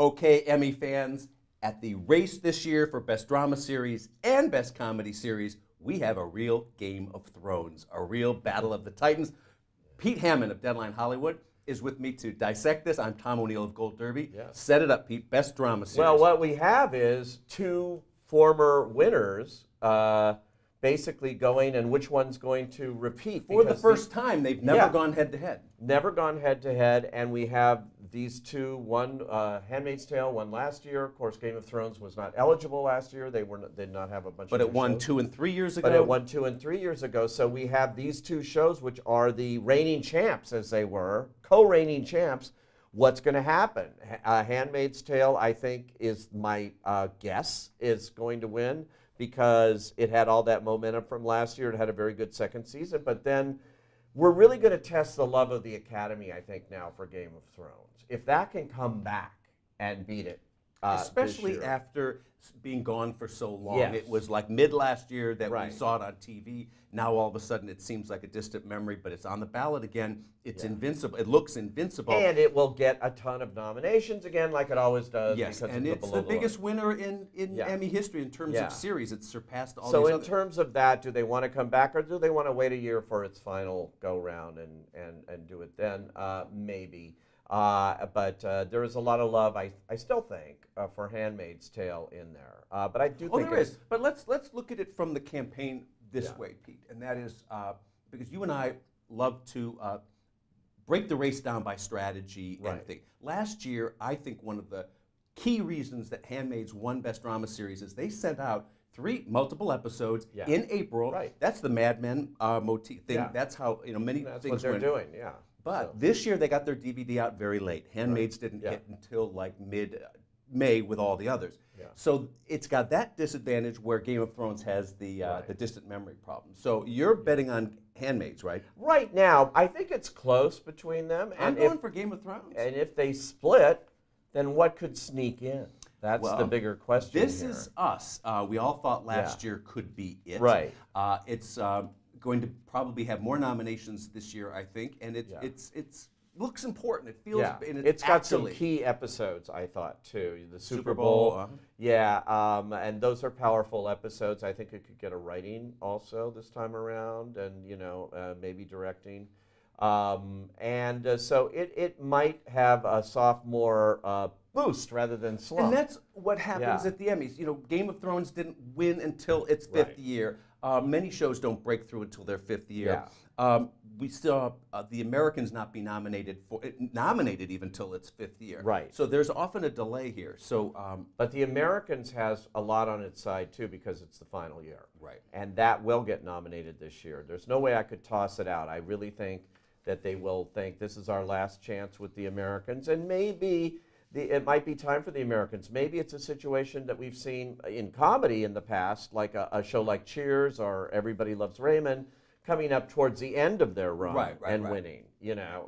Okay, Emmy fans, at the race this year for Best Drama Series and Best Comedy Series, we have a real Game of Thrones, a real Battle of the Titans. Pete Hammond of Deadline Hollywood is with me to dissect this. I'm Tom O'Neill of Gold Derby. Yes. Set it up, Pete. Best Drama Series. Well, what we have is two former winners basically going, and which one's going to repeat. For the first time, they've never gone head-to-head. Never gone head-to-head, and we have these two, one Handmaid's Tale won last year. Of course, Game of Thrones was not eligible last year. They did not have a bunch but of it won shows. 2 and 3 years ago. But it won 2 and 3 years ago. So we have these two shows, which are the reigning champs, as they were, co-reigning champs. What's going to happen? Handmaid's Tale, I think, is my guess, is going to win because it had all that momentum from last year. It had a very good second season. But then we're really going to test the love of the Academy, I think, now for Game of Thrones. If that can come back and beat it, especially after being gone for so long. Yes. It was like mid last year that Right. we saw it on TV. Now all of a sudden it seems like a distant memory, but it's on the ballot again. It's invincible. It looks invincible. And it will get a ton of nominations again, like it always does. Yes, because and of it's the below biggest line. winner in Emmy history in terms Yeah. of series. It's surpassed all So these in other. terms of that, do they want to come back, or do they want to wait a year for its final go-round and do it then? Maybe. But there is a lot of love, I still think, for Handmaid's Tale in there. But I do think there is. But let's look at it from the campaign this way, Pete, and that is because you and I love to break the race down by strategy and thing. Last year, I think one of the key reasons that Handmaid's won Best Drama Series is they sent out multiple episodes in April. Right. That's the Mad Men motif thing. Yeah. That's how many that's things what they're went. doing, yeah. But this year they got their DVD out very late. Handmaid's didn't hit until like mid-May with all the others. Yeah. So it's got that disadvantage where Game of Thrones has the distant memory problem. So you're betting on Handmaid's, right? Right now, I think it's close between them. I'm going for Game of Thrones. And if they split, then what could sneak in? That's the bigger question This here. is us. We all thought last year could be it. Right. It's going to probably have more nominations this year, I think, and it looks important. It feels, and it's got some key episodes, I thought, too. The Super Bowl. And those are powerful episodes. I think it could get a writing also this time around, and maybe directing. So it might have a sophomore boost rather than slump. And that's what happens at the Emmys. Game of Thrones didn't win until its fifth year. Many shows don't break through until their fifth year. We still the Americans not be nominated even till its fifth year. Right. So there's often a delay here. So, but the Americans has a lot on its side too because it's the final year. Right. And that will get nominated this year. There's no way I could toss it out. I really think that they will think this is our last chance with the Americans, and maybe it might be time for the Americans. Maybe it's a situation that we've seen in comedy in the past, like a show like Cheers or Everybody Loves Raymond, coming up towards the end of their run and winning,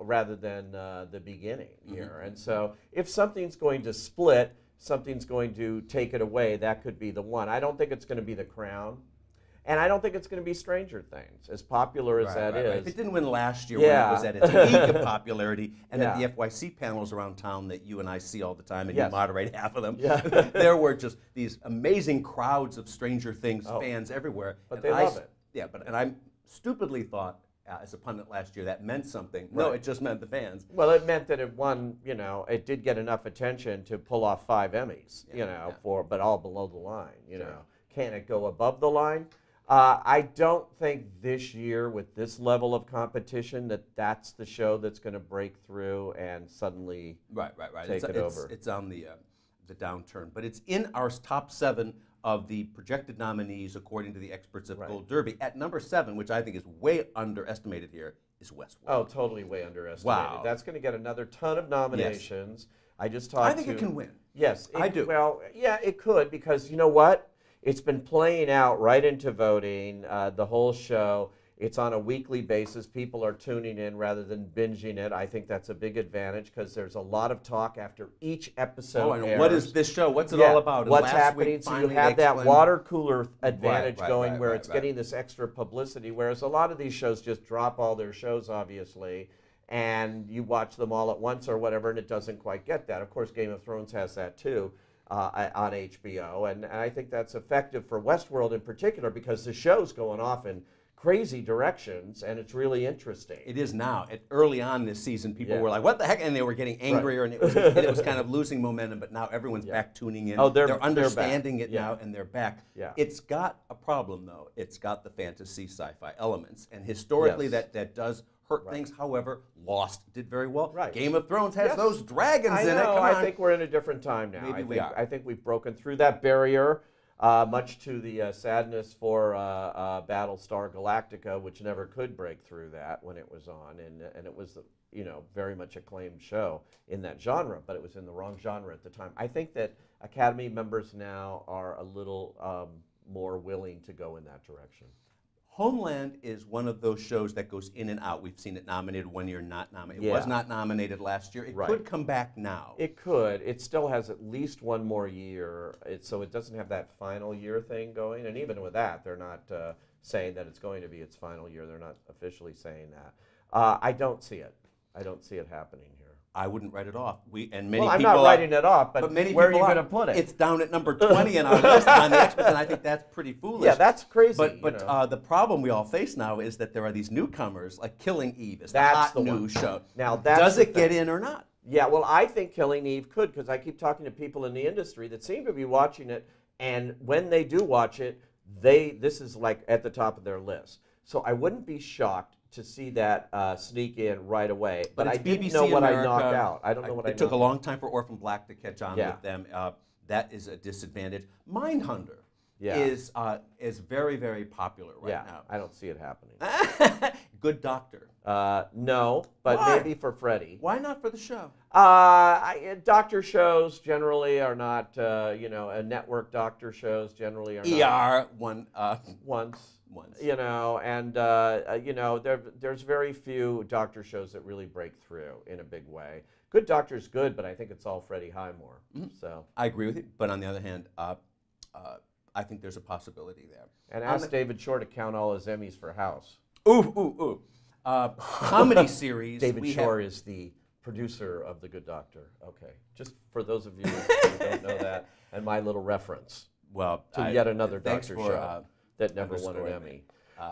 rather than the beginning here. And so if something's going to split, something's going to take it away, that could be the one. I don't think it's going to be The Crown. And I don't think it's going to be Stranger Things, as popular as that is. If it didn't win last year when it was at its peak of popularity, and at the FYC panels around town that you and I see all the time, and you moderate half of them, there were just these amazing crowds of Stranger Things fans everywhere. But they love it. Yeah, and I stupidly thought, as a pundit last year, that meant something. No, it just meant the fans. Well, it meant that it won, it did get enough attention to pull off 5 Emmys, but all below the line, Can it go above the line? I don't think this year, with this level of competition, that's the show that's going to break through and suddenly take it over. It's on the downturn, but it's in our top 7 of the projected nominees according to the experts of Gold Derby. At number 7, which I think is way underestimated here, is Westworld. Oh, totally way underestimated. Wow. That's going to get another ton of nominations. I just talked I think it can win. Yes, I do. Well, yeah, it could, because you know what? It's been playing out right into voting, the whole show. It's on a weekly basis. People are tuning in rather than binging it. I think that's a big advantage because there's a lot of talk after each episode airs. What is this show? What's it all about? What's happening? So you have that water cooler advantage going where it's getting this extra publicity, whereas a lot of these shows just drop all their shows, obviously, and you watch them all at once or whatever, and it doesn't quite get that. Of course, Game of Thrones has that too on HBO, and I think that's effective for Westworld in particular because the show's going off in crazy directions, and it's really interesting. It is now. Early on this season, people were like, what the heck? And they were getting angrier, and it was kind of losing momentum, but now everyone's back tuning in. Oh, they're understanding it now, and they're back. Yeah. It's got a problem, though. It's got the fantasy sci-fi elements, and historically that does hurt things. However, Lost did very well. Right. Game of Thrones has those dragons in it. Come on. I think we're in a different time now. Maybe we are. I think we've broken through that barrier. Much to the sadness for Battlestar Galactica, which never could break through that when it was on, and it was very much acclaimed show in that genre, but it was in the wrong genre at the time. I think that Academy members now are a little more willing to go in that direction. Homeland is one of those shows that goes in and out. We've seen it nominated one year, not nominated. It was not nominated last year. It could come back now. It could. It still has at least one more year, so it doesn't have that final year thing going. And even with that, they're not saying that it's going to be its final year. They're not officially saying that. I don't see it. I don't see it happening here. I wouldn't write it off. I'm not writing it off, but many where are people you going to put it? It's down at number 20 in our list on the experts, and I think that's pretty foolish. Yeah, that's crazy. But the problem we all face now is that there are these newcomers, like Killing Eve is the hot new show. Now, does it get in or not? Yeah, well, I think Killing Eve could, because I keep talking to people in the industry that seem to be watching it, and when they do watch it, this is like at the top of their list. So I wouldn't be shocked to see that sneak in right away. But I didn't know what I knocked out. I don't know what I knocked out. It took a long time for Orphan Black to catch on with them. That is a disadvantage. Mindhunter is very, very popular right now. I don't see it happening. Good Doctor. No, but maybe for Freddie. Why not for the show? Doctor shows generally are not, network doctor shows generally are not. Once. There's very few doctor shows that really break through in a big way. Good Doctor's good, but I think it's all Freddie Highmore. So I agree with you, but on the other hand, I think there's a possibility there. And ask David Shore to count all his Emmys for House. Comedy series. David Shore is the producer of The Good Doctor. Okay, just for those of you who don't know that, and my little reference to yet another doctor show that never won an Emmy.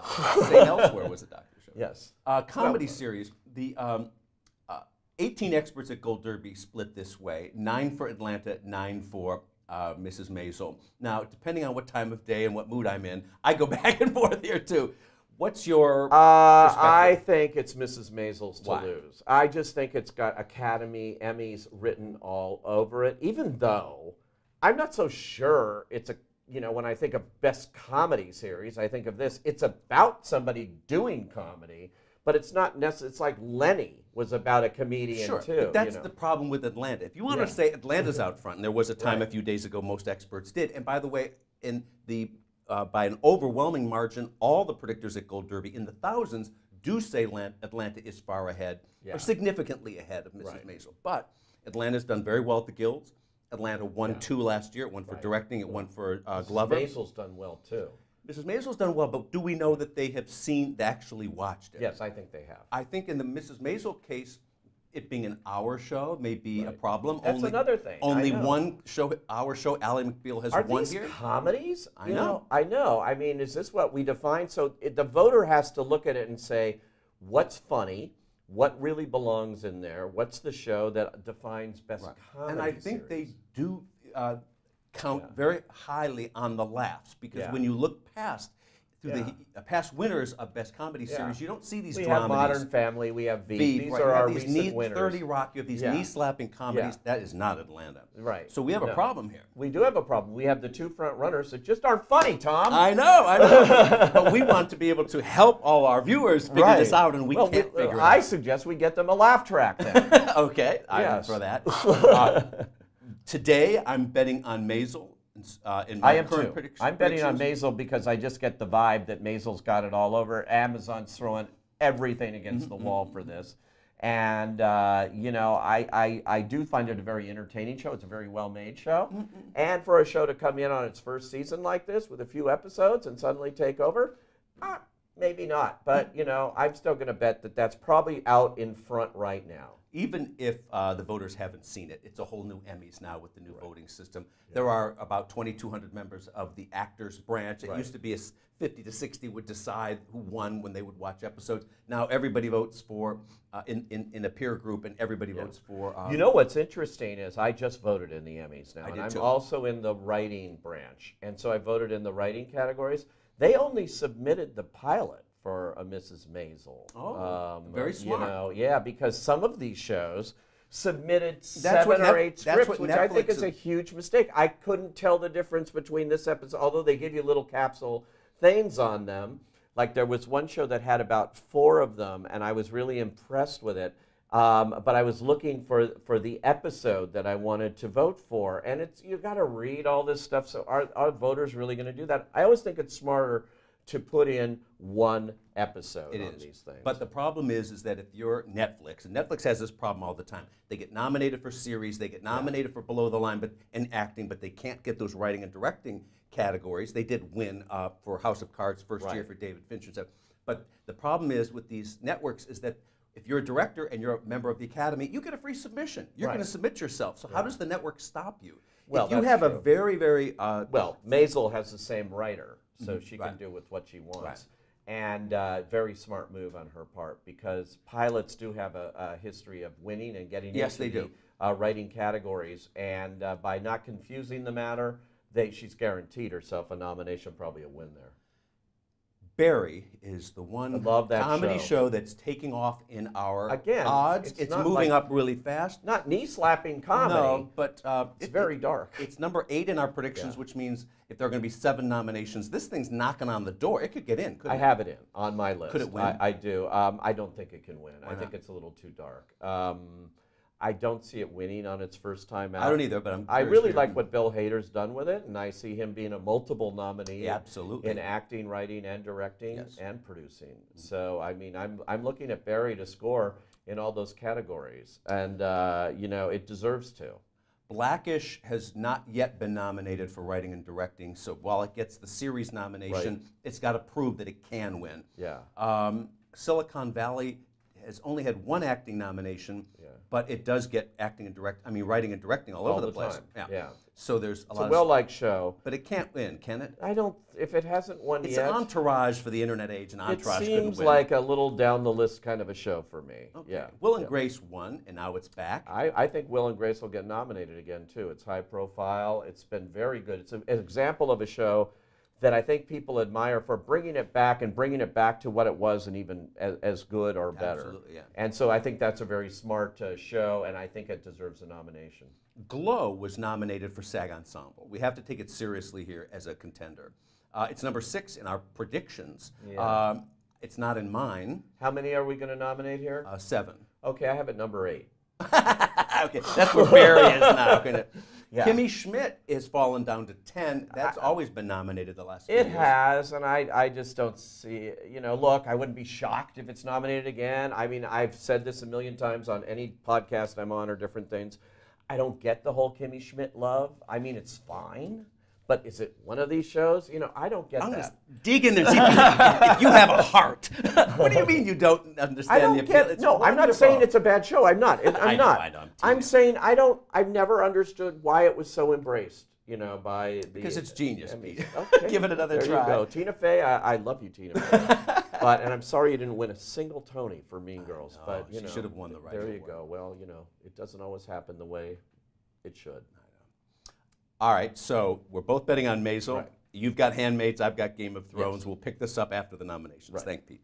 St. Elsewhere was a doctor show. Yes. Comedy series. The 18 experts at Gold Derby split this way: 9 for Atlanta, 9 for Mrs. Maisel. Now, depending on what time of day and what mood I'm in, I go back and forth here too. What's your perspective? I think it's Mrs. Maisel's to lose. I just think it's got Academy Emmys written all over it, even though I'm not so sure it's when I think of best comedy series, I think of this. It's about somebody doing comedy, but it's not necessarily. It's like Lenny was about a comedian too. But that's the problem with Atlanta. If you want to say Atlanta's out front, and there was a time a few days ago most experts did, and by the way, by an overwhelming margin, all the predictors at Gold Derby in the thousands do say Atlanta is far ahead, or significantly ahead of Mrs. Maisel. But Atlanta's done very well at the Guilds. Atlanta won 2 last year. It won for directing. It won for Glover. Mrs. Maisel's done well too. Mrs. Maisel's done well, but do we know that they have actually watched it? Yes, I think they have. I think in the Mrs. Maisel case, it being an hour show may be a problem. That's another thing. Only one hour show. Ally McBeal has won here. Are these comedies? I know. I know. I mean, is this what we define? So the voter has to look at it and say, what's funny? What really belongs in there? What's the show that defines best comedy And I think they do count very highly on the laughs, because when you look past the past winners of Best Comedy Series, you don't see these dramedies. We have Modern Family, we have Veep. These are our recent winners. 30 Rock, you have these knee-slapping comedies. That is not Atlanta. Right. So we have a problem here. We do have a problem. We have the 2 front runners that just aren't funny, Tom. I know. But we want to be able to help all our viewers figure this out, and we can't figure it out. I suggest we get them a laugh track then. Okay, I'm for that. Today, I'm betting on Maisel. In my current predictions. I'm betting on Maisel because I just get the vibe that Maisel's got it all over. Amazon's throwing everything against the wall for this. And, I do find it a very entertaining show. It's a very well-made show. And for a show to come in on its first season like this with a few episodes and suddenly take over, Maybe not, but I'm still going to bet that that's probably out in front right now. Even if the voters haven't seen it, it's a whole new Emmys now with the new voting system. Yeah. There are about 2,200 members of the actors branch. It used to be 50 to 60 would decide who won when they would watch episodes. Now everybody votes for in a peer group, and everybody votes for. What's interesting is I just voted in the Emmys now, and I'm also in the writing branch, and so I voted in the writing categories. They only submitted the pilot for a Mrs. Maisel. Oh, very smart. Because some of these shows submitted 7 or 8 scripts, which I think is a huge mistake. I couldn't tell the difference between this episode, although they give you little capsule things on them. Like there was one show that had about 4 of them, and I was really impressed with it. But I was looking for the episode that I wanted to vote for, and you've got to read all this stuff. So are voters really going to do that? I always think it's smarter to put in one episode on these things. But the problem is that if you're Netflix, and Netflix has this problem all the time, they get nominated for series, they get nominated for below the line and acting, but they can't get those writing and directing categories. They did win for House of Cards first year for David Fincher and stuff. But the problem is with these networks is that if you're a director and you're a member of the Academy, you get a free submission. You're going to submit yourself. So how does the network stop you? Well, if you have a very, very... Maisel has the same writer, so she can do with what she wants. And very smart move on her part, because pilots do have a history of winning and getting into the writing categories. And by not confusing the matter, she's guaranteed herself a nomination, probably a win there. Barry is the one comedy show that's taking off in our odds. It's moving up really fast. Not knee-slapping comedy. No, but it's very dark. It's number 8 in our predictions, which means if there are going to be 7 nominations, this thing's knocking on the door. It could get in, couldn't it? I have it in on my list. Could it win? I do. I don't think it can win. I think it's a little too dark. I don't see it winning on its first time out. I don't either, but I really like what Bill Hader's done with it, and I see him being a multiple nominee in acting, writing, and directing, and producing. So, I mean, I'm looking at Barry to score in all those categories, and, it deserves to. Blackish has not yet been nominated for writing and directing, so while it gets the series nomination, it's got to prove that it can win. Yeah. Silicon Valley has only had 1 acting nomination, but it does get writing and directing all over the place. Yeah. So there's a lot. It's a well-liked show, but it can't win, can it? I don't. If it hasn't won yet, it's an entourage for the internet age, and entourage couldn't win. It seems like a little down the list kind of a show for me. Okay. Yeah. Will and Grace won, and now it's back. I think Will and Grace will get nominated again too. It's high profile. It's been very good. It's an example of a show that I think people admire for bringing it back to what it was, and even as good or better. Absolutely, yeah. And so I think that's a very smart show, and I think it deserves a nomination. Glow was nominated for SAG Ensemble. We have to take it seriously here as a contender. It's number 6 in our predictions. Yeah. It's not in mine. How many are we going to nominate here? 7. Okay, I have it number 8. Okay, that's where Barry is now. Yeah. Kimmy Schmidt has fallen down to 10. That's always been nominated the last few years. It has, and I just don't see, look, I wouldn't be shocked if it's nominated again. I mean, I've said this a million times on any podcast I'm on or different things. I don't get the whole Kimmy Schmidt love. I mean, it's fine. But is it one of these shows? I don't get that. Dig in there and see if you have a heart. What do you mean you don't understand the appeal? No, I'm not saying it's a bad show. I'm not. I'm not. I know, I'm saying I've never understood why it was so embraced, by the because it's genius, Pete. Okay. Give it another try. There you go. Tina Fey, I love you, Tina Fey. And I'm sorry you didn't win a single Tony for Mean Girls. But she should have won the right. There you go. Well, it doesn't always happen the way it should. All right, so we're both betting on Maisel. Right. You've got Handmaids, I've got Game of Thrones. Yes. We'll pick this up after the nominations. Right. Thank Pete.